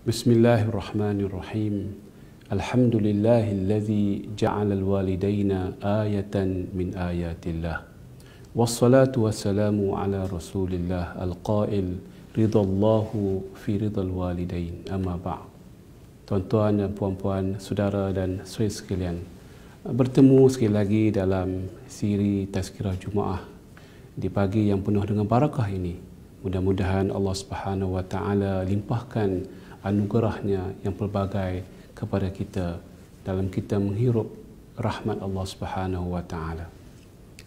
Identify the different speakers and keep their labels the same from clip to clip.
Speaker 1: Bismillahirrahmanirrahim. Alhamdulillahillazi ja'ala al-walidaina ayatan min ayatillah. Wassalatu wassalamu ala Rasulillah al-qail ridallahu fi ridal walidain. Amma ba'd. Tuan-tuan dan puan-puan, saudara dan saudari sekalian, bertemu sekali lagi dalam siri Tazkirah Jumaah di pagi yang penuh dengan barakah ini. Mudah-mudahan Allah Subhanahu wa taala limpahkan anugerahnya yang pelbagai kepada kita dalam kita menghirup rahmat Allah Subhanahu wa taala.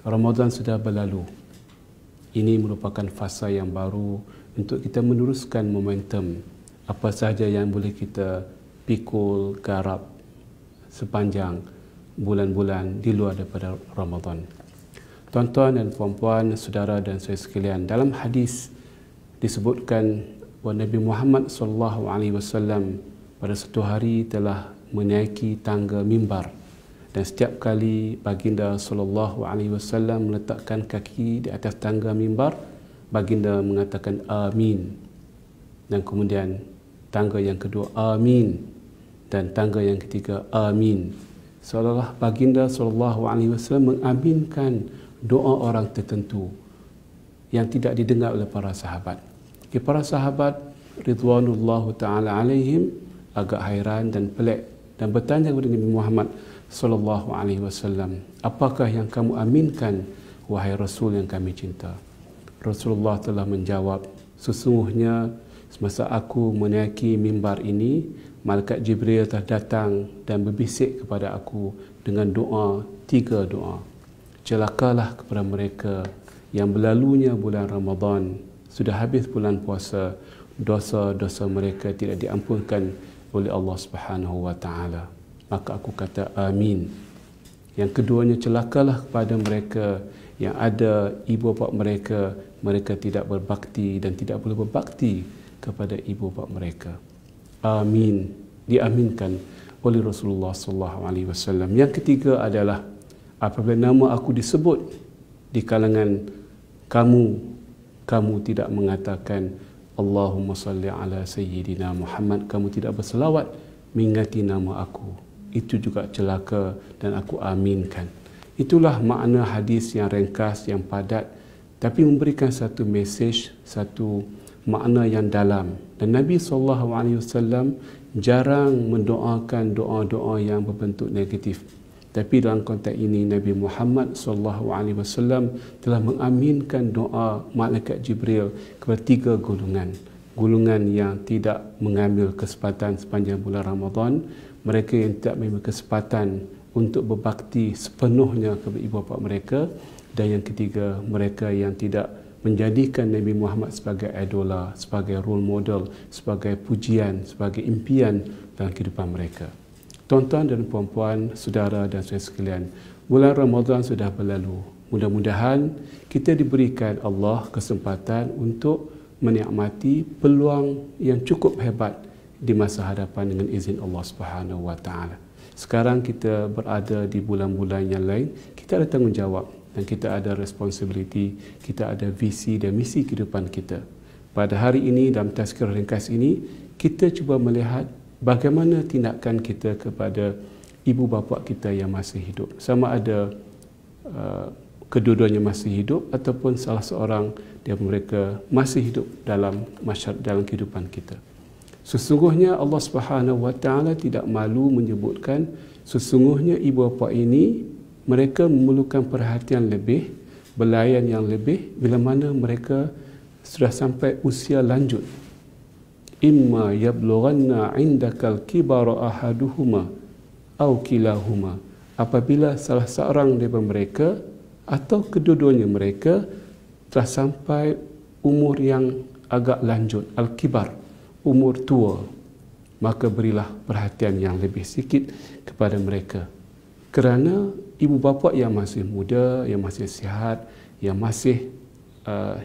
Speaker 1: Ramadan sudah berlalu. Ini merupakan fasa yang baru untuk kita meneruskan momentum apa sahaja yang boleh kita pikul, garap sepanjang bulan-bulan di luar daripada Ramadan. Tuan-tuan dan puan-puan, saudara dan saudari sekalian, dalam hadis disebutkan bahawa Nabi Muhammad SAW pada satu hari telah menaiki tangga mimbar, dan setiap kali baginda SAW meletakkan kaki di atas tangga mimbar, baginda mengatakan amin, dan kemudian tangga yang kedua amin, dan tangga yang ketiga amin. Seolah-olah baginda SAW mengaminkan doa orang tertentu yang tidak didengar oleh para sahabat. Para sahabat ridwanullahu taala alaihim agak hairan dan pelik dan bertanya kepada Nabi Muhammad sallallahu alaihi wasallam, apakah yang kamu aminkan wahai Rasul yang kami cinta? Rasulullah telah menjawab, sesungguhnya semasa aku menaiki mimbar ini, malaikat Jibril telah datang dan berbisik kepada aku dengan doa, 3 doa. Celakalah kepada mereka yang berlalunya bulan Ramadan, sudah habis bulan puasa, dosa-dosa mereka tidak diampunkan oleh Allah Subhanahu wa taala. Maka aku kata amin. Yang keduanya, celakalah kepada mereka yang ada ibu bapa mereka, mereka tidak berbakti dan tidak boleh berbakti kepada ibu bapa mereka. Amin. Diaminkan oleh Rasulullah SAW. Yang ketiga adalah apabila nama aku disebut di kalangan kamu tidak mengatakan Allahumma salli ala Sayyidina Muhammad, kamu tidak berselawat mengingati nama aku, itu juga celaka dan aku aminkan. Itulah makna hadis yang ringkas, yang padat, tapi memberikan satu mesej, satu makna yang dalam. Dan Nabi SAW jarang mendoakan doa-doa yang berbentuk negatif. Tapi dalam konteks ini Nabi Muhammad SAW telah mengaminkan doa malaikat Jibril kepada 3 golongan. Golongan yang tidak mengambil kesempatan sepanjang bulan Ramadan, mereka yang tidak mengambil kesempatan untuk berbakti sepenuhnya kepada ibu bapa mereka, dan yang ketiga, mereka yang tidak menjadikan Nabi Muhammad sebagai idola, sebagai role model, sebagai pujian, sebagai impian dalam kehidupan mereka. Tuan-tuan dan puan-puan, saudara dan saudara sekalian, bulan Ramadan sudah berlalu. Mudah-mudahan kita diberikan Allah kesempatan untuk menikmati peluang yang cukup hebat di masa hadapan dengan izin Allah Subhanahu wa taala. Sekarang kita berada di bulan-bulan yang lain, kita ada tanggungjawab dan kita ada responsibility, kita ada visi dan misi kehidupan kita. Pada hari ini dalam tazkirah ringkas ini, kita cuba melihat bagaimana tindakan kita kepada ibu bapa kita yang masih hidup. Sama ada kedua-duanya masih hidup ataupun salah seorang dari mereka masih hidup dalam kehidupan kita. Sesungguhnya Allah Subhanahu wa taala tidak malu menyebutkan sesungguhnya ibu bapa ini mereka memerlukan perhatian lebih, belayan yang lebih bila mana mereka sudah sampai usia lanjut. Imma yablughanna 'indakal kibara ahaduhuma aw kilahuma, apabila salah seorang daripada mereka atau kedua-duanya mereka telah sampai umur yang agak lanjut, al-kibar, umur tua, maka berilah perhatian yang lebih sikit kepada mereka. Kerana ibu bapa yang masih muda, yang masih sihat, yang masih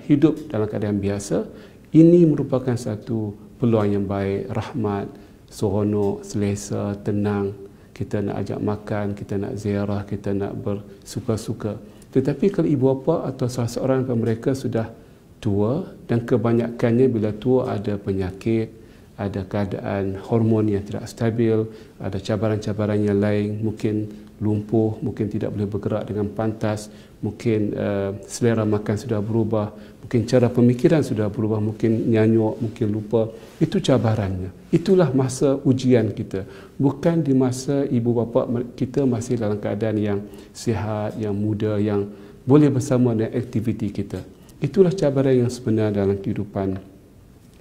Speaker 1: hidup dalam keadaan biasa, ini merupakan satu peluang yang baik, rahmat, seronok, selesa, tenang. Kita nak ajak makan, kita nak ziarah, kita nak bersuka-suka. Tetapi kalau ibu bapa atau salah seorang daripada mereka sudah tua, dan kebanyakannya bila tua ada penyakit, ada keadaan hormon yang tidak stabil, ada cabaran-cabaran yang lain, mungkin lumpuh, mungkin tidak boleh bergerak dengan pantas, mungkin selera makan sudah berubah, mungkin cara pemikiran sudah berubah, mungkin nyanyuk, mungkin lupa. Itu cabarannya. Itulah masa ujian kita. Bukan di masa ibu bapa kita masih dalam keadaan yang sihat, yang muda, yang boleh bersama dengan aktiviti kita. Itulah cabaran yang sebenar dalam kehidupan.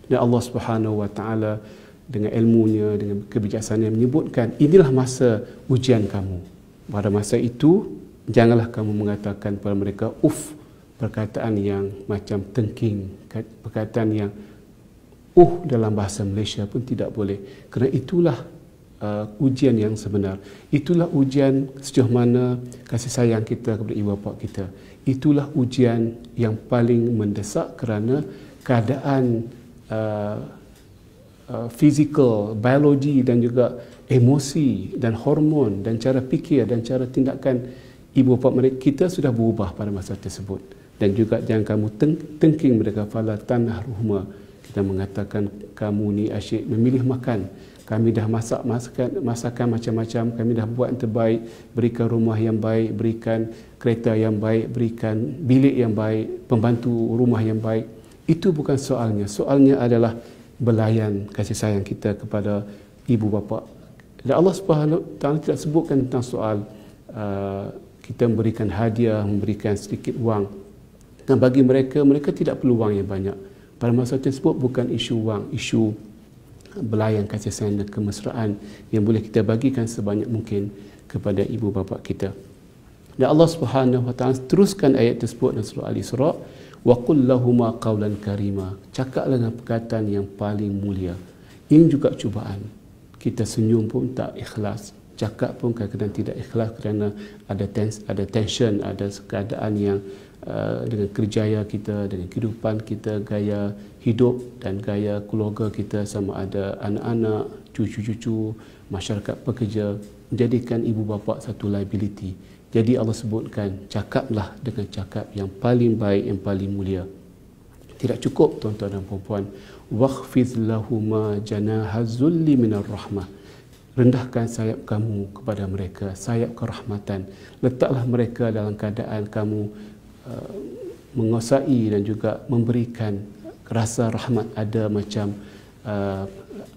Speaker 1: Dan Allah Subhanahu Wa Taala dengan ilmunya, dengan kebijaksanaan menyebutkan, inilah masa ujian kamu. Pada masa itu, janganlah kamu mengatakan kepada mereka perkataan yang macam tengking, perkataan yang dalam bahasa Malaysia pun tidak boleh. Kerana itulah ujian yang sebenar. Itulah ujian sejauh mana kasih sayang kita kepada ibu bapa kita. Itulah ujian yang paling mendesak kerana keadaan fizikal, biologi dan juga emosi dan hormon dan cara fikir dan cara tindakan ibu bapa mereka kita sudah berubah pada masa tersebut. Dan juga jangan kamu tengking mereka, fala tanah ruhma, kita mengatakan kamu ni asyik memilih makan, kami dah masakan macam-macam, kami dah buat yang terbaik, berikan rumah yang baik, berikan kereta yang baik, berikan bilik yang baik, pembantu rumah yang baik. Itu bukan soalnya. Soalnya adalah belayan kasih sayang kita kepada ibu bapa. Dan Allah Subhanahu Wa Taala tidak sebutkan tentang soal kita memberikan hadiah, memberikan sedikit wang. Dan bagi mereka, mereka tidak perlu wang yang banyak. Pada masa tersebut bukan isu wang, isu belayan kasih sayang dan kemesraan yang boleh kita bagikan sebanyak mungkin kepada ibu bapa kita. Dan Allah Subhanahu Wa Taala teruskan ayat tersebut dalam surah Al-Isra, wa qul lahuma qawlan karima, cakaplah dengan perkataan yang paling mulia. Ini juga cubaan. Kita senyum pun tak ikhlas, cakap pun kadang-kadang tidak ikhlas kerana ada tension, ada keadaan yang dengan kerjaya kita, dengan kehidupan kita, gaya hidup dan gaya keluarga kita, sama ada anak-anak, cucu-cucu, masyarakat pekerja, menjadikan ibu bapa satu liability. Jadi Allah sebutkan, cakaplah dengan cakap yang paling baik, yang paling mulia. Tidak cukup tuan-tuan dan puan-puan, wakhfid lahuma janahaz zulli minar rahmah, rendahkan sayap kamu kepada mereka, sayap kerahmatan. Letaklah mereka dalam keadaan kamu menguasai dan juga memberikan rasa rahmat. Ada macam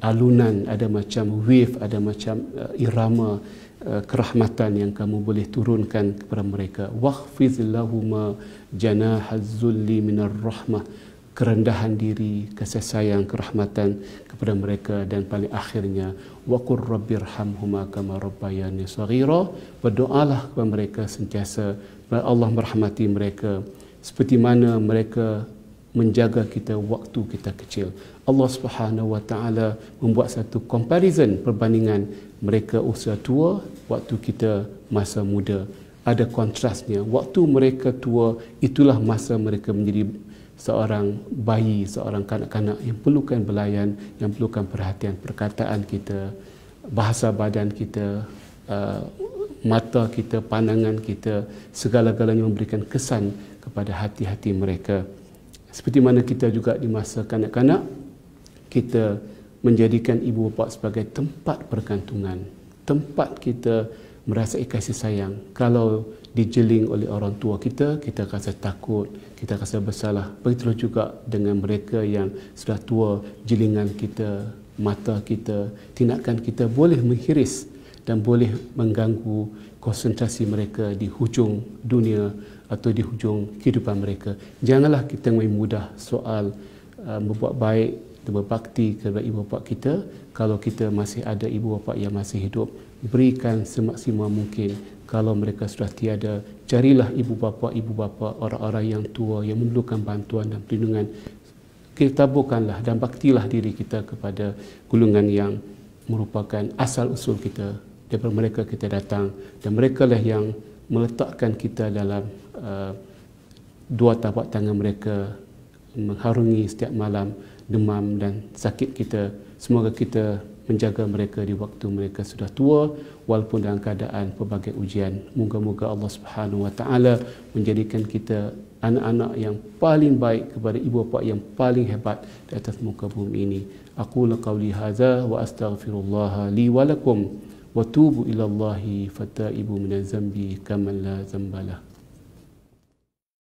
Speaker 1: alunan, ada macam wave, ada macam irama kerahmatan yang kamu boleh turunkan kepada mereka. Wakhfiz lahuma janahaz zulli minar rahmah, kerendahan diri, kasih sayang, kerahmatan kepada mereka. Dan paling akhirnya, wa qur rabbirhamhuma kama rabbayani shaghira, berdoalah kepada mereka sentiasa Allah merahmati mereka seperti mana mereka menjaga kita waktu kita kecil. Allah Subhanahu Wa Taala membuat satu comparison, perbandingan mereka usia tua, waktu kita masa muda. Ada kontrasnya. Waktu mereka tua, itulah masa mereka menjadi seorang bayi, seorang kanak-kanak yang perlukan belayan, yang perlukan perhatian, perkataan kita, bahasa badan kita, mata kita, pandangan kita, segala-galanya memberikan kesan kepada hati-hati mereka. Seperti mana kita juga di masa kanak-kanak, kita menjadikan ibu bapa sebagai tempat pergantungan, tempat kita merasai kasih sayang. Kalau dijeling oleh orang tua kita, kita rasa takut, kita rasa bersalah. Begitulah juga dengan mereka yang sudah tua, jelingan kita, mata kita, tindakan kita boleh menghiris dan boleh mengganggu konsentrasi mereka di hujung dunia atau di hujung kehidupan mereka. Janganlah kita main mudah soal berbuat baik dan berbakti kepada ibu bapa kita. Kalau kita masih ada ibu bapa yang masih hidup, berikan semaksimal mungkin. Kalau mereka sudah tiada, carilah ibu bapa orang-orang yang tua yang memerlukan bantuan dan perlindungan. Kita taburkanlah dan baktilah diri kita kepada golongan yang merupakan asal usul kita. Daripada mereka kita datang, dan mereka lah yang meletakkan kita dalam dua tapak tangan mereka, mengharungi setiap malam demam dan sakit kita. Semoga kita menjaga mereka di waktu mereka sudah tua walaupun dalam keadaan pelbagai ujian. Moga-moga Allah Subhanahu Wa Taala menjadikan kita anak-anak yang paling baik kepada ibu bapa yang paling hebat di atas muka bumi ini. Aqulu qawli hadza wa astaghfirullah li wa lakum wa tubu ila Allahi fataibu minaz zambi kama la zambalah.